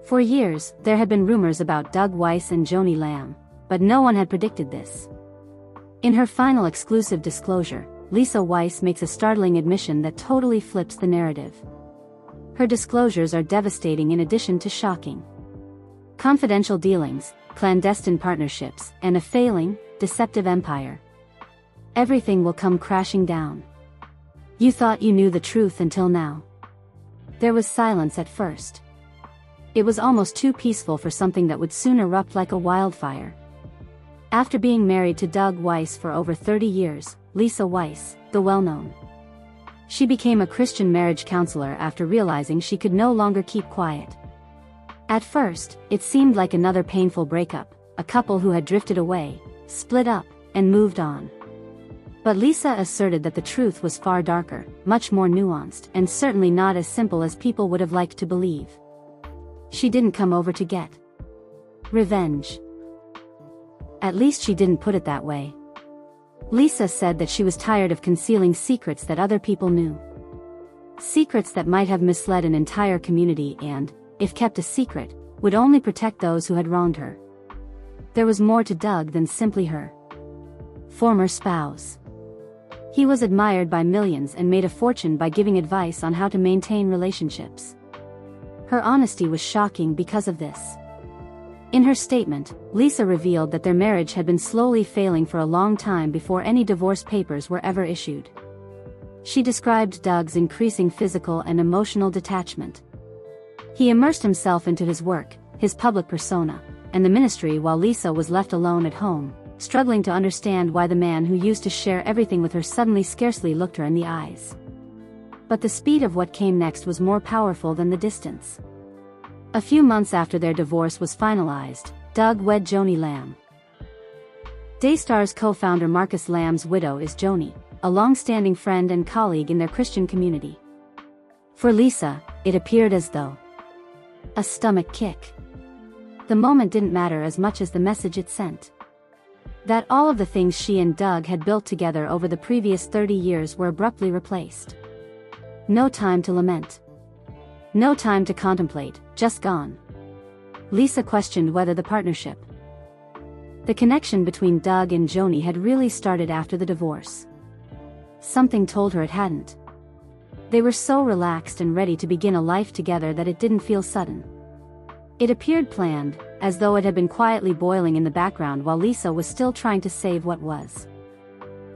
For years, there had been rumors about Doug Weiss and Joni Lamb, but no one had predicted this. In her final exclusive disclosure, Lisa Weiss makes a startling admission that totally flips the narrative. Her disclosures are devastating in addition to shocking. Confidential dealings, clandestine partnerships, and a failing, deceptive empire. Everything will come crashing down. You thought you knew the truth until now. There was silence at first. It was almost too peaceful for something that would soon erupt like a wildfire. After being married to Doug Weiss for over 30 years, Lisa Weiss, the well-known. She became a Christian marriage counselor after realizing she could no longer keep quiet. At first, it seemed like another painful breakup, a couple who had drifted away, split up, and moved on. But Lisa asserted that the truth was far darker, much more nuanced, and certainly not as simple as people would have liked to believe. She didn't come over to get revenge. At least she didn't put it that way. Lisa said that she was tired of concealing secrets that other people knew. Secrets that might have misled an entire community and, if kept a secret, would only protect those who had wronged her. There was more to Doug than simply her former spouse. He was admired by millions and made a fortune by giving advice on how to maintain relationships. Her honesty was shocking because of this. In her statement, Lisa revealed that their marriage had been slowly failing for a long time before any divorce papers were ever issued. She described Doug's increasing physical and emotional detachment. He immersed himself into his work, his public persona, and the ministry while Lisa was left alone at home, struggling to understand why the man who used to share everything with her suddenly scarcely looked her in the eyes. But the speed of what came next was more powerful than the distance. A few months after their divorce was finalized, Doug wed Joni Lamb. Daystar's co-founder Marcus Lamb's widow is Joni, a long-standing friend and colleague in their Christian community. For Lisa, it appeared as though a stomach kick. The moment didn't matter as much as the message it sent. That all of the things she and Doug had built together over the previous 30 years were abruptly replaced. No time to lament. No time to contemplate, just gone. Lisa questioned whether the partnership, the connection between Doug and Joni had really started after the divorce. Something told her it hadn't. They were so relaxed and ready to begin a life together that it didn't feel sudden. It appeared planned, as though it had been quietly boiling in the background while Lisa was still trying to save what was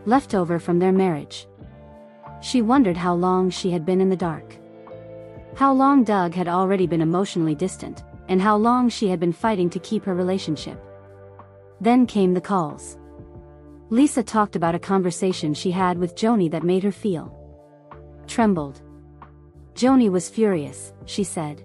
left over from their marriage. She wondered how long she had been in the dark. How long Doug had already been emotionally distant, and how long she had been fighting to keep her relationship. Then came the calls. Lisa talked about a conversation she had with Joni that made her feel trembled. Joni was furious, she said.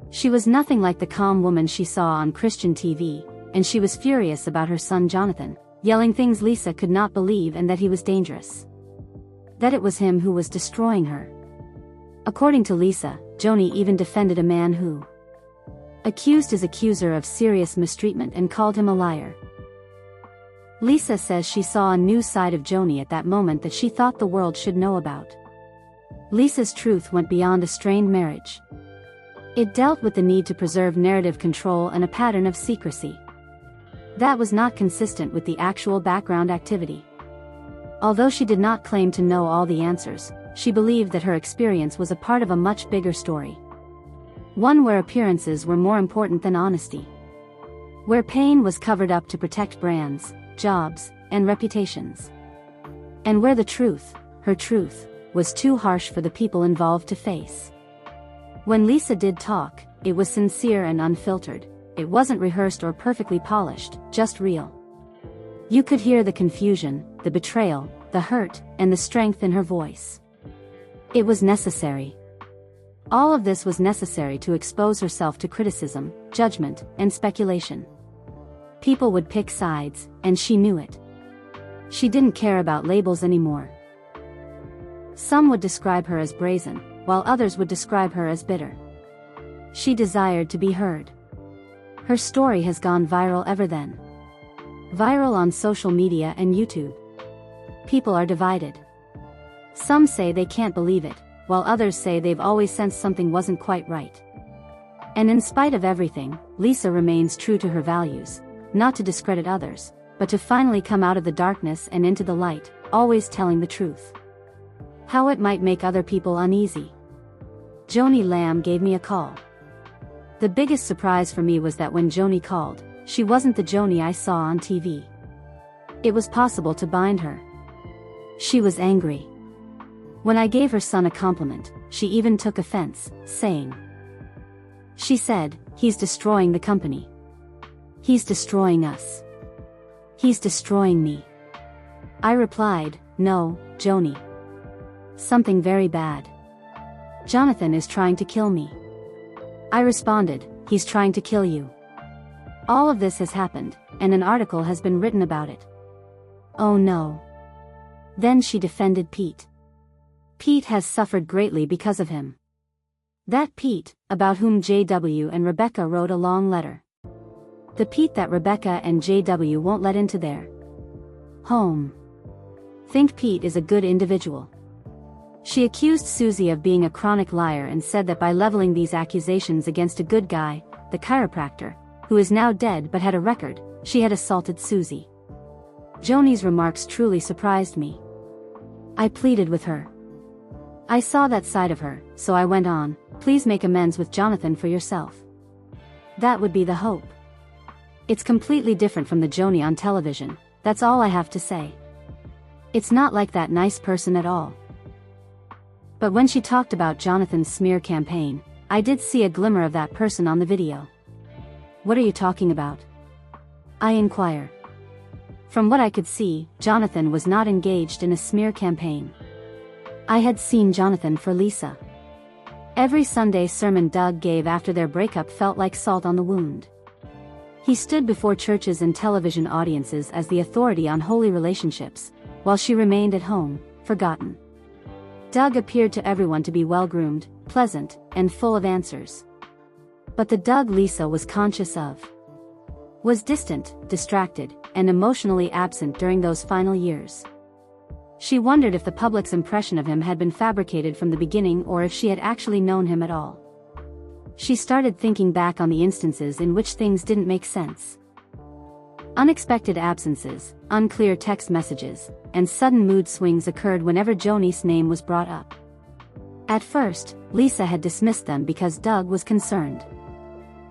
She was nothing like the calm woman she saw on Christian TV, and she was furious about her son Jonathan, yelling things Lisa could not believe and that he was dangerous. That it was him who was destroying her. According to Lisa, Joni even defended a man who accused his accuser of serious mistreatment and called him a liar. Lisa says she saw a new side of Joni at that moment that she thought the world should know about. Lisa's truth went beyond a strained marriage. It dealt with the need to preserve narrative control and a pattern of secrecy that was not consistent with the actual background activity. Although she did not claim to know all the answers, she believed that her experience was a part of a much bigger story. One where appearances were more important than honesty. Where pain was covered up to protect brands, jobs, and reputations. And where the truth, her truth, was too harsh for the people involved to face. When Lisa did talk, it was sincere and unfiltered. It wasn't rehearsed or perfectly polished, just real. You could hear the confusion, the betrayal, the hurt, and the strength in her voice. It was necessary. All of this was necessary to expose herself to criticism, judgment, and speculation. People would pick sides, and she knew it. She didn't care about labels anymore. Some would describe her as brazen, while others would describe her as bitter. She desired to be heard. Her story has gone viral ever then. Viral on social media and YouTube. People are divided. Some say they can't believe it, while others say they've always sensed something wasn't quite right. And in spite of everything, Lisa remains true to her values, not to discredit others, but to finally come out of the darkness and into the light, always telling the truth. How it might make other people uneasy. Joni Lamb gave me a call. The biggest surprise for me was that when Joni called, she wasn't the Joni I saw on TV. It was possible to bind her. She was angry. When I gave her son a compliment, she even took offense, saying, she said, "He's destroying the company. He's destroying us. He's destroying me." I replied, "No, Joni. Something very bad. Jonathan is trying to kill me." I responded, "He's trying to kill you. All of this has happened, and an article has been written about it." "Oh no." Then she defended Pete. Pete has suffered greatly because of him. That Pete, about whom JW and Rebecca wrote a long letter. The Pete that Rebecca and JW won't let into their home. Think Pete is a good individual. She accused Susie of being a chronic liar and said that by leveling these accusations against a good guy, the chiropractor, who is now dead but had a record, she had assaulted Susie. Joni's remarks truly surprised me. I pleaded with her. I saw that side of her, so I went on, "Please make amends with Jonathan for yourself. That would be the hope. It's completely different from the Joni on television, that's all I have to say. It's not like that nice person at all." But when she talked about Jonathan's smear campaign, I did see a glimmer of that person on the video. "What are you talking about?" I inquire. From what I could see, Jonathan was not engaged in a smear campaign. I had seen Jonathan for Lisa. Every Sunday sermon Doug gave after their breakup felt like salt on the wound. He stood before churches and television audiences as the authority on holy relationships, while she remained at home, forgotten. Doug appeared to everyone to be well-groomed, pleasant, and full of answers. But the Doug Lisa was conscious of was distant, distracted, and emotionally absent during those final years. She wondered if the public's impression of him had been fabricated from the beginning or if she had actually known him at all. She started thinking back on the instances in which things didn't make sense. Unexpected absences, unclear text messages, and sudden mood swings occurred whenever Joni's name was brought up. At first, Lisa had dismissed them because Doug was concerned.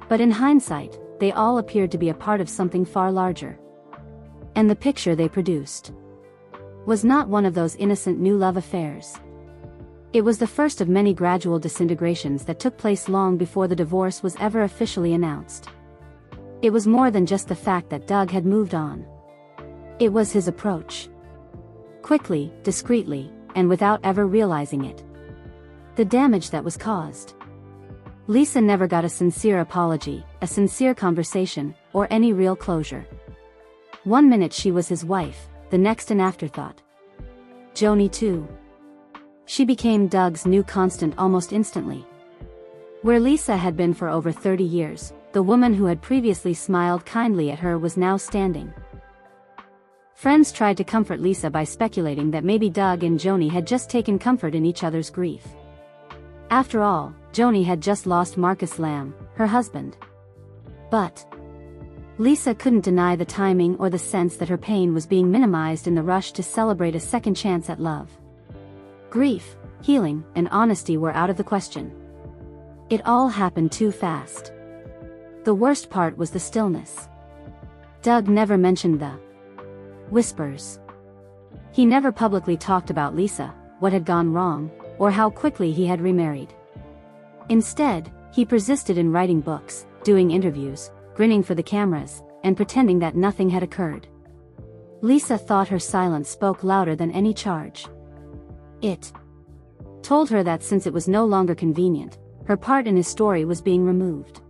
But in hindsight, they all appeared to be a part of something far larger. And the picture they produced was not one of those innocent new love affairs. It was the first of many gradual disintegrations that took place long before the divorce was ever officially announced. It was more than just the fact that Doug had moved on. It was his approach. Quickly, discreetly, and without ever realizing it. The damage that was caused. Lisa never got a sincere apology, a sincere conversation, or any real closure. One minute she was his wife, the next an afterthought. Joni too. She became Doug's new constant almost instantly. Where Lisa had been for over 30 years, the woman who had previously smiled kindly at her was now standing. Friends tried to comfort Lisa by speculating that maybe Doug and Joni had just taken comfort in each other's grief. After all, Joni had just lost Marcus Lamb, her husband. But Lisa couldn't deny the timing or the sense that her pain was being minimized in the rush to celebrate a second chance at love. Grief, healing, and honesty were out of the question. It all happened too fast. The worst part was the stillness. Doug never mentioned the whispers. He never publicly talked about Lisa, what had gone wrong, or how quickly he had remarried. Instead, he persisted in writing books, doing interviews, grinning for the cameras, and pretending that nothing had occurred. Lisa thought her silence spoke louder than any charge. It told her that since it was no longer convenient, her part in his story was being removed.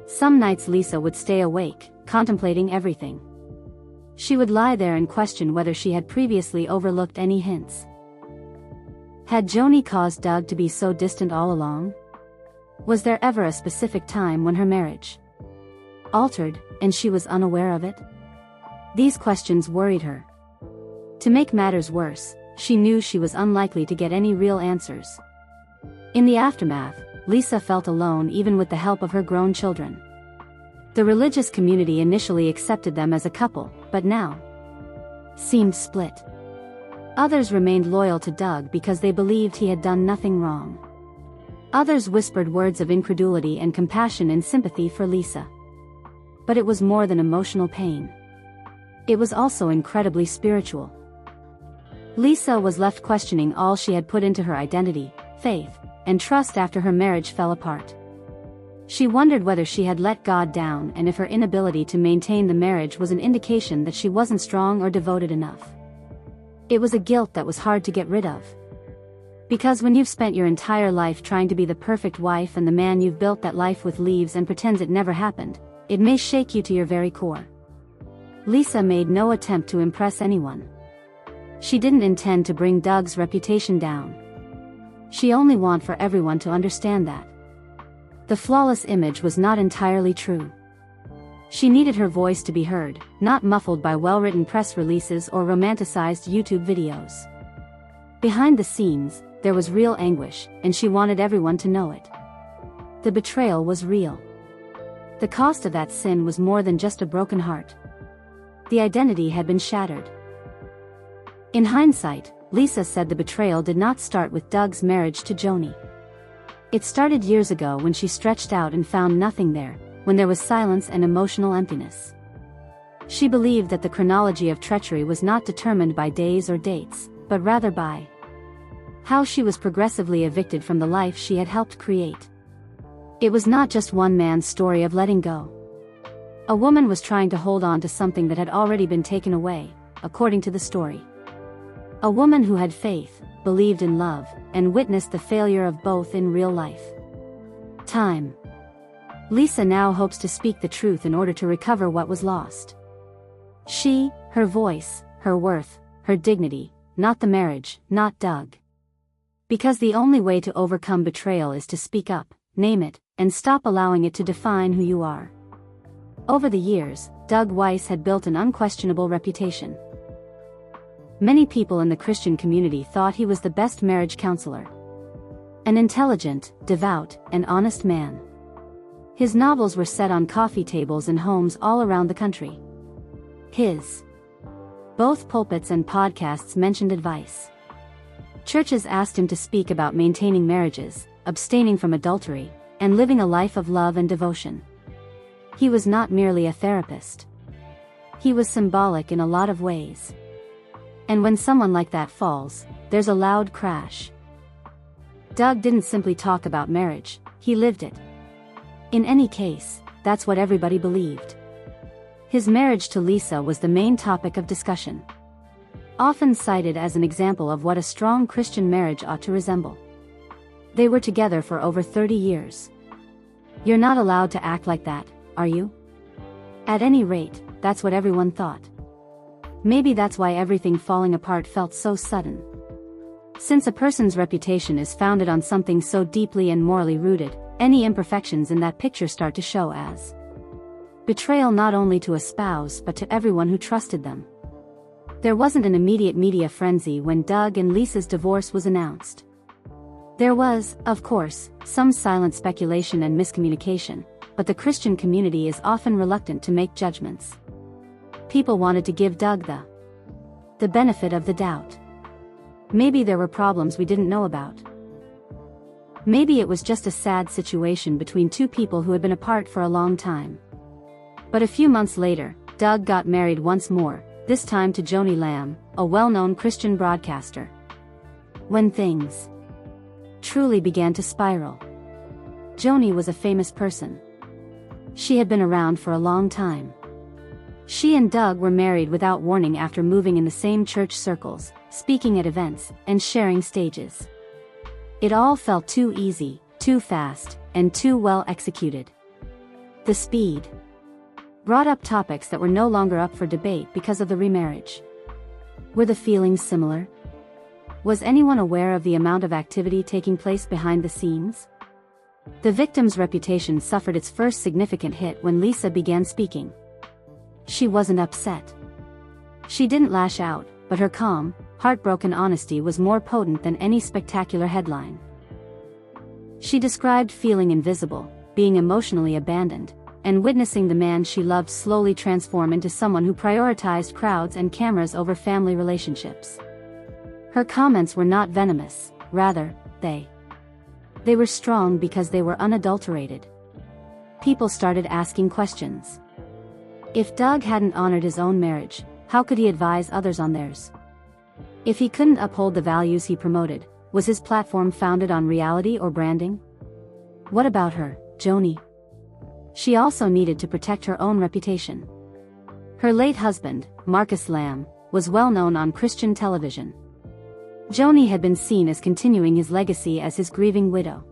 Some nights Lisa would stay awake, contemplating everything. She would lie there and question whether she had previously overlooked any hints. Had Joni caused Doug to be so distant all along? Was there ever a specific time when her marriage altered, and she was unaware of it? These questions worried her. To make matters worse, she knew she was unlikely to get any real answers. In the aftermath, Lisa felt alone even with the help of her grown children. The religious community initially accepted them as a couple, but now seemed split. Others remained loyal to Doug because they believed he had done nothing wrong. Others whispered words of incredulity and compassion in sympathy for Lisa. But it was more than emotional pain. It was also incredibly spiritual. Lisa was left questioning all she had put into her identity, faith, and trust after her marriage fell apart. She wondered whether she had let God down and if her inability to maintain the marriage was an indication that she wasn't strong or devoted enough. It was a guilt that was hard to get rid of. Because when you've spent your entire life trying to be the perfect wife and the man you've built that life with leaves and pretends it never happened, it may shake you to your very core. Lisa made no attempt to impress anyone. She didn't intend to bring Doug's reputation down. She only wanted for everyone to understand that the flawless image was not entirely true. She needed her voice to be heard, not muffled by well-written press releases or romanticized YouTube videos. Behind the scenes, there was real anguish, and she wanted everyone to know it. The betrayal was real. The cost of that sin was more than just a broken heart. The identity had been shattered. In hindsight, Lisa said the betrayal did not start with Doug's marriage to Joni. It started years ago when she stretched out and found nothing there, when there was silence and emotional emptiness. She believed that the chronology of treachery was not determined by days or dates, but rather by how she was progressively evicted from the life she had helped create. It was not just one man's story of letting go. A woman was trying to hold on to something that had already been taken away, according to the story. A woman who had faith, believed in love, and witnessed the failure of both in real life. Time. Lisa now hopes to speak the truth in order to recover what was lost. She, her voice, her worth, her dignity, not the marriage, not Doug. Because the only way to overcome betrayal is to speak up, name it, and stop allowing it to define who you are. Over the years, Doug Weiss had built an unquestionable reputation. Many people in the Christian community thought he was the best marriage counselor. An intelligent, devout, and honest man. His novels were set on coffee tables in homes all around the country. Both pulpits and podcasts mentioned advice. Churches asked him to speak about maintaining marriages, abstaining from adultery, and living a life of love and devotion. He was not merely a therapist. He was symbolic in a lot of ways. And when someone like that falls, there's a loud crash. Doug didn't simply talk about marriage, he lived it. In any case, that's what everybody believed. His marriage to Lisa was the main topic of discussion. Often cited as an example of what a strong Christian marriage ought to resemble. They were together for over 30 years. You're not allowed to act like that, are you? At any rate, that's what everyone thought. Maybe that's why everything falling apart felt so sudden. Since a person's reputation is founded on something so deeply and morally rooted, any imperfections in that picture start to show as betrayal not only to a spouse but to everyone who trusted them. There wasn't an immediate media frenzy when Doug and Lisa's divorce was announced. There was, of course, some silent speculation and miscommunication, but the Christian community is often reluctant to make judgments. People wanted to give Doug the benefit of the doubt. Maybe there were problems we didn't know about. Maybe it was just a sad situation between two people who had been apart for a long time. But a few months later, Doug got married once more, this time to Joni Lamb, a well-known Christian broadcaster. When things truly began to spiral. Joni was a famous person. She had been around for a long time. She and Doug were married without warning after moving in the same church circles, speaking at events, and sharing stages. It all felt too easy, too fast, and too well executed. The speed brought up topics that were no longer up for debate because of the remarriage. Were the feelings similar? Was anyone aware of the amount of activity taking place behind the scenes? The victim's reputation suffered its first significant hit when Lisa began speaking. She wasn't upset. She didn't lash out, but her calm, heartbroken honesty was more potent than any spectacular headline. She described feeling invisible, being emotionally abandoned, and witnessing the man she loved slowly transform into someone who prioritized crowds and cameras over family relationships. Her comments were not venomous, rather, they were strong because they were unadulterated. People started asking questions. If Doug hadn't honored his own marriage, how could he advise others on theirs? If he couldn't uphold the values he promoted, was his platform founded on reality or branding? What about her, Joni? She also needed to protect her own reputation. Her late husband, Marcus Lamb, was well known on Christian television. Joni had been seen as continuing his legacy as his grieving widow.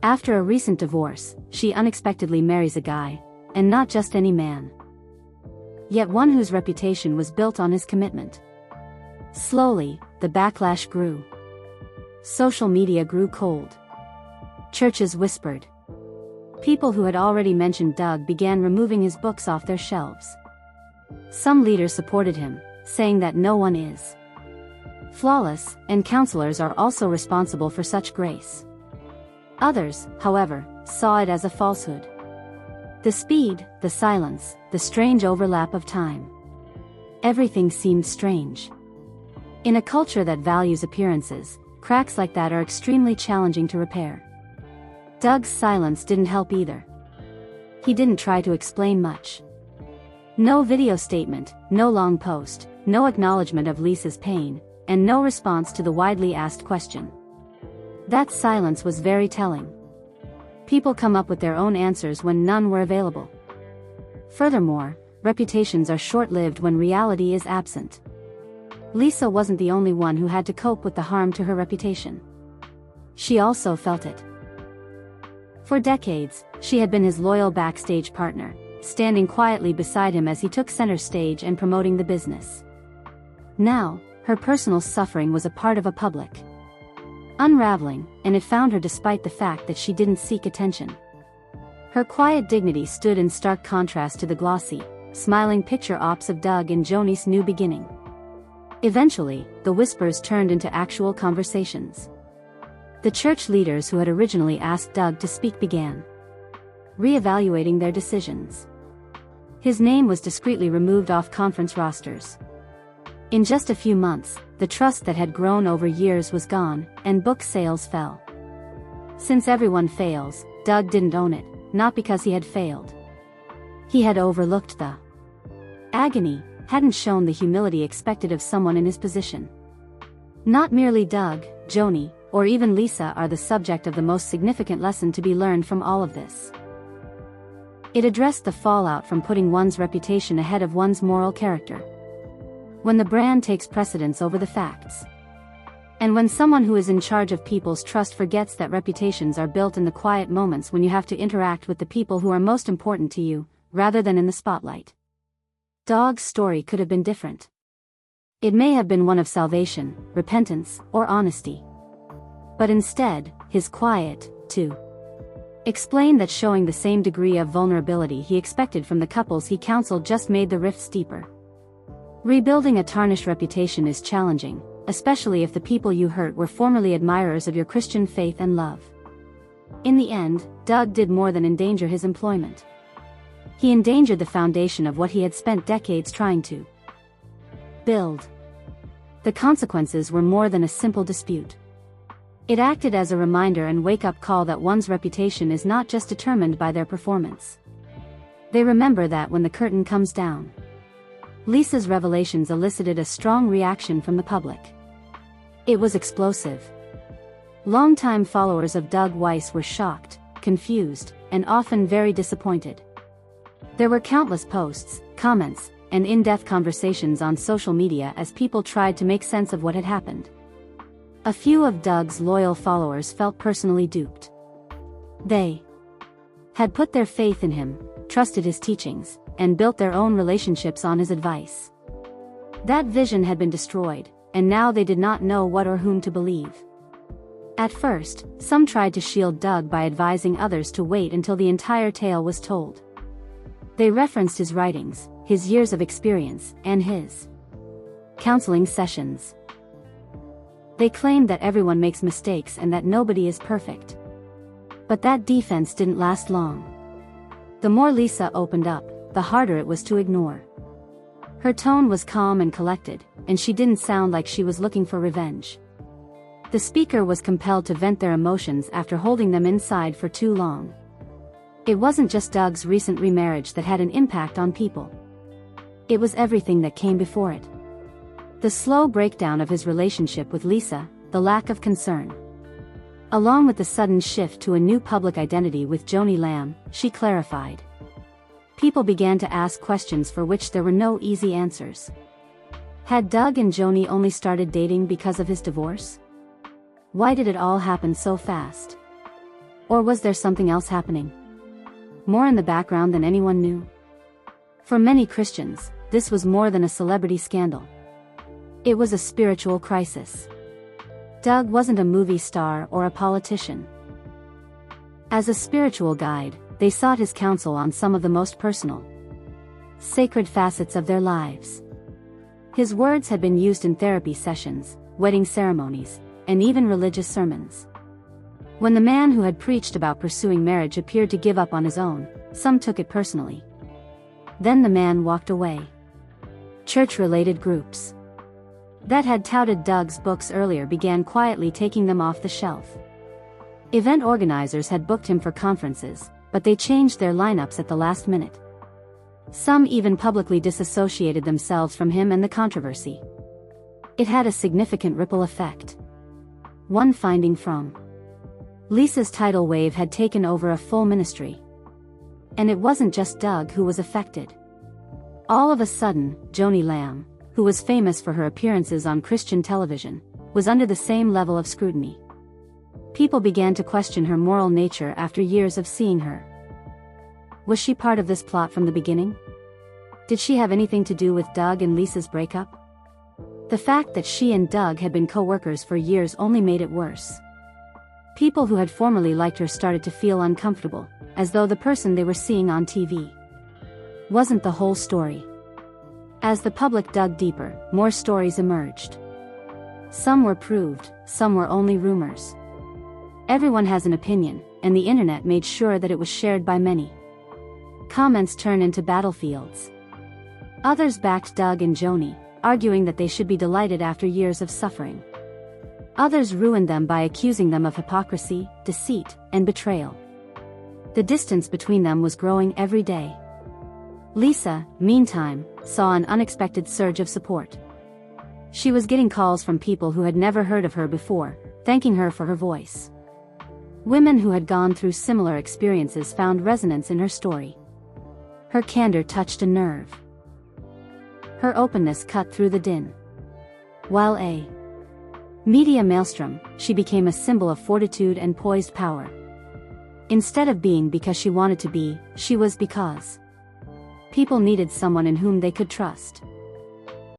After a recent divorce, she unexpectedly marries a guy, and not just any man. Yet one whose reputation was built on his commitment. Slowly, the backlash grew. Social media grew cold. Churches whispered. People who had already mentioned Doug began removing his books off their shelves. Some leaders supported him, saying that no one is flawless, and counselors are also responsible for such grace. Others, however, saw it as a falsehood. The speed, the silence, the strange overlap of time. Everything seemed strange. In a culture that values appearances, cracks like that are extremely challenging to repair. Doug's silence didn't help either. He didn't try to explain much. No video statement, no long post, no acknowledgement of Lisa's pain, and no response to the widely asked question. That silence was very telling. People come up with their own answers when none were available. Furthermore, reputations are short-lived when reality is absent. Lisa wasn't the only one who had to cope with the harm to her reputation. She also felt it. For decades, she had been his loyal backstage partner, standing quietly beside him as he took center stage and promoting the business. Now, her personal suffering was a part of a public unraveling, and it found her despite the fact that she didn't seek attention. Her quiet dignity stood in stark contrast to the glossy, smiling picture ops of Doug in Joni's new beginning. Eventually, the whispers turned into actual conversations. The church leaders who had originally asked Doug to speak began reevaluating their decisions. His name was discreetly removed off conference rosters. In just a few months, the trust that had grown over years was gone, and book sales fell. Since everyone fails, Doug didn't own it, not because he had failed. He had overlooked the agony, hadn't shown the humility expected of someone in his position. Not merely Doug, Joni, or even Lisa are the subject of the most significant lesson to be learned from all of this. It addressed the fallout from putting one's reputation ahead of one's moral character. When the brand takes precedence over the facts. And when someone who is in charge of people's trust forgets that reputations are built in the quiet moments when you have to interact with the people who are most important to you, rather than in the spotlight. Doug's story could have been different. It may have been one of salvation, repentance, or honesty. But instead, his quiet, too, explained that showing the same degree of vulnerability he expected from the couples he counseled just made the rift steeper. Rebuilding a tarnished reputation is challenging, especially if the people you hurt were formerly admirers of your Christian faith and love. In the end, Doug did more than endanger his employment. He endangered the foundation of what he had spent decades trying to build. The consequences were more than a simple dispute. It acted as a reminder and wake-up call that one's reputation is not just determined by their performance. They remember that when the curtain comes down. Lisa's revelations elicited a strong reaction from the public. It was explosive. Longtime followers of Doug Weiss were shocked, confused, and often very disappointed. There were countless posts, comments, and in-depth conversations on social media as people tried to make sense of what had happened. A few of Doug's loyal followers felt personally duped. They had put their faith in him, trusted his teachings, and built their own relationships on his advice. That vision had been destroyed, and now they did not know what or whom to believe. At first, some tried to shield Doug by advising others to wait until the entire tale was told. They referenced his writings, his years of experience, and his counseling sessions. They claimed that everyone makes mistakes and that nobody is perfect. But that defense didn't last long. The more Lisa opened up, the harder it was to ignore. Her tone was calm and collected, and she didn't sound like she was looking for revenge. The speaker was compelled to vent their emotions after holding them inside for too long. It wasn't just Doug's recent remarriage that had an impact on people. It was everything that came before it. The slow breakdown of his relationship with Lisa, the lack of concern. Along with the sudden shift to a new public identity with Joni Lamb, she clarified. People began to ask questions for which there were no easy answers. Had Doug and Joni only started dating because of his divorce? Why did it all happen so fast? Or was there something else happening? More in the background than anyone knew? For many Christians, this was more than a celebrity scandal. It was a spiritual crisis. Doug wasn't a movie star or a politician. As a spiritual guide, they sought his counsel on some of the most personal, sacred facets of their lives. His words had been used in therapy sessions, wedding ceremonies, and even religious sermons. When the man who had preached about pursuing marriage appeared to give up on his own, some took it personally. Then the man walked away. Church-related groups that had touted Doug's books earlier began quietly taking them off the shelf. Event organizers had booked him for conferences, but they changed their lineups at the last minute. Some even publicly disassociated themselves from him and the controversy. It had a significant ripple effect. One finding from Lisa's tidal wave had taken over a full ministry. And it wasn't just Doug who was affected. All of a sudden, Joni Lamb, who was famous for her appearances on Christian television, was under the same level of scrutiny. People began to question her moral nature after years of seeing her. Was she part of this plot from the beginning? Did she have anything to do with Doug and Lisa's breakup? The fact that she and Doug had been co-workers for years only made it worse. People who had formerly liked her started to feel uncomfortable, as though the person they were seeing on TV wasn't the whole story. As the public dug deeper, more stories emerged. Some were proved, some were only rumors. Everyone has an opinion, and the internet made sure that it was shared by many. Comments turned into battlefields. Others backed Doug and Joni, arguing that they should be delighted after years of suffering. Others ruined them by accusing them of hypocrisy, deceit, and betrayal. The distance between them was growing every day. Lisa, meantime, saw an unexpected surge of support. She was getting calls from people who had never heard of her before, thanking her for her voice. Women who had gone through similar experiences found resonance in her story. Her candor touched a nerve. Her openness cut through the din. While a media maelstrom, she became a symbol of fortitude and poised power. Instead of being because she wanted to be, she was because people needed someone in whom they could trust.